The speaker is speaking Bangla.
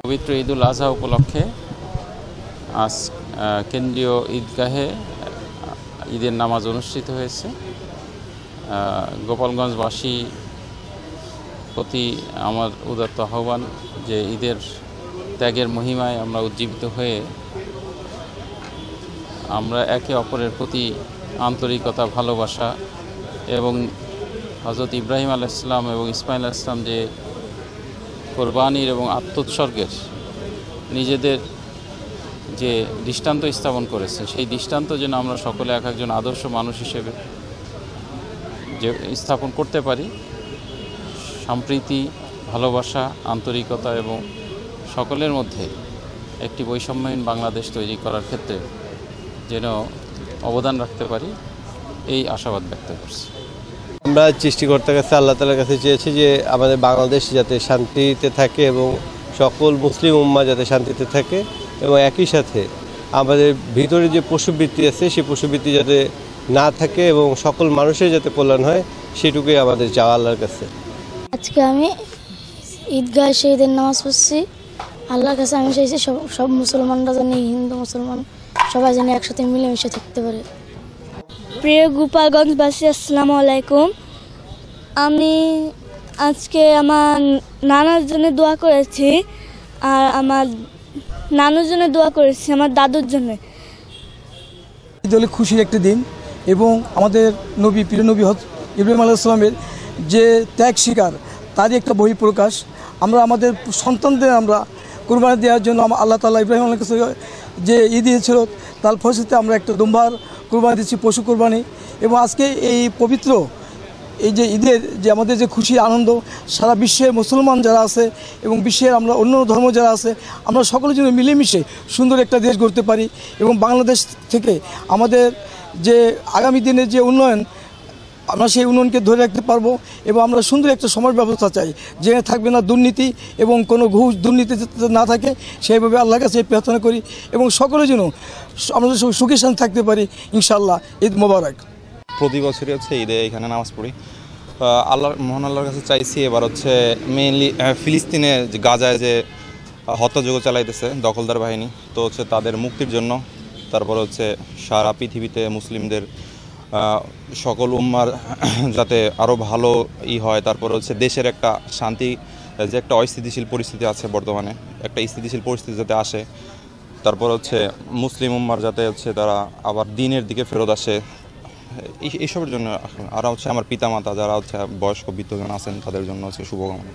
পবিত্র ঈদুল আজহা উপলক্ষে আজ কেন্দ্রীয় ঈদগাহে ঈদের নামাজ অনুষ্ঠিত হয়েছে। গোপালগঞ্জবাসী প্রতি আমার উদাত্ত আহ্বান যে ঈদের ত্যাগের মহিমায় আমরা উজ্জীবিত হয়ে আমরা একে অপরের প্রতি আন্তরিকতা, ভালোবাসা এবং হযরত ইব্রাহিম আলাইহিস সালাম এবং ইসমাঈল আলাইহিস সালাম যে কোরবানির এবং আত্মোৎসর্গের নিজেদের যে দৃষ্টান্ত স্থাপন করেছে, সেই দৃষ্টান্ত যেন আমরা সকলে এক একজন আদর্শ মানুষ হিসেবে যে স্থাপন করতে পারি। সম্প্রীতি, ভালোবাসা, আন্তরিকতা এবং সকলের মধ্যে একটি বৈষম্যহীন বাংলাদেশ তৈরি করার ক্ষেত্রে যেন অবদান রাখতে পারি, এই আশাবাদ ব্যক্ত করছি। আমরা সৃষ্টিকর্তার কাছে, আল্লাহ তাআলার কাছে চেয়েছি যে আমাদের বাংলাদেশ যাতে শান্তিতে থাকে এবং সকল মুসলিম উম্মাহ যাতে শান্তিতে থাকে, এবং একই সাথে আমাদের ভিতরে যে পশুবৃত্তি আছে সেই পশুবৃত্তি যাতে না থাকে এবং সকল মানুষের যাতে কল্যাণ হয়, সেটুকুই আমাদের চাওয়া আল্লাহর কাছে। আজকে আমি ঈদগাহে এসে ঈদের নামাজ পড়ছি। আল্লাহর কাছে আমি চাইছি সব মুসলমানরা জানি, হিন্দু মুসলমান সবাই জানি একসাথে মিলেমিশে থাকতে পারে। প্রিয় গোপালগঞ্জবাসী, আসসালামু আলাইকুম। আমি আজকে আমার নানার জন্য দোয়া করেছি, আর আমার নানুর জন্য দোয়া করেছি, আমার দাদুর জন্য। ঈদ হলো খুশির একটি দিন এবং আমাদের নবী, প্রিয় নবী ইব্রাহিম আলাইহিস সালামের যে ত্যাগ স্বীকার, তারই একটা বহিঃপ্রকাশ। আমরা আমাদের সন্তানদের আমরা কুরবানি দেওয়ার জন্য আল্লাহ তাআলা ইব্রাহিম আলাইহিস সালাম যে ঈদ দিয়েছিল, তার ফলশ্রুতিতে আমরা একটা দুম্বার কুরবানি দিচ্ছি, পশু কুরবানি। এবং আজকে এই পবিত্র এই যে ঈদের যে আমাদের যে খুশি আনন্দ, সারা বিশ্বের মুসলমান যারা আছে এবং বিশ্বের আমরা অন্য ধর্ম যারা আছে, আমরা সকলের জন্য মিলেমিশে সুন্দর একটা দেশ গড়তে পারি এবং বাংলাদেশ থেকে আমাদের যে আগামী দিনের যে উন্নয়ন, আমরা সেই উন্নয়নকে ধরে রাখতে পারবো এবং আমরা সুন্দর একটা সমাজ ব্যবস্থা চাই, যেখানে থাকবে না দুর্নীতি এবং কোনো ঘুষ দুর্নীতি না থাকে, সেইভাবে আল্লাহর কাছে প্রার্থনা করি এবং সকলের জন্য আমরা সুখে শান্তি থাকতে পারি, ইনশাআল্লাহ। ঈদ মোবারক। প্রতি বছরই হচ্ছে ঈদে এখানে নামাজ পড়ি। মহান আল্লাহর কাছে চাইছি এবার হচ্ছে মেইনলি ফিলিস্তিনে যে গাজায় যে হত্যাযজ্ঞ চালাইতেছে দখলদার বাহিনী, তো হচ্ছে তাদের মুক্তির জন্য, তারপর হচ্ছে সারা পৃথিবীতে মুসলিমদের সকল উম্মার যাতে আরও ভালো হয়, তারপর হচ্ছে দেশের একটা শান্তি, যে একটা অস্থিতিশীল পরিস্থিতি আছে বর্তমানে, একটা স্থিতিশীল পরিস্থিতি যাতে আসে, তারপর হচ্ছে মুসলিম উম্মার যাতে হচ্ছে তারা আবার দ্বীনের দিকে ফেরত আসে, এইসবের জন্য। আর হচ্ছে আমার পিতামাতা যারা হচ্ছে বয়স্ক বৃদ্ধজন আছেন, তাদের জন্য হচ্ছে শুভকামনা।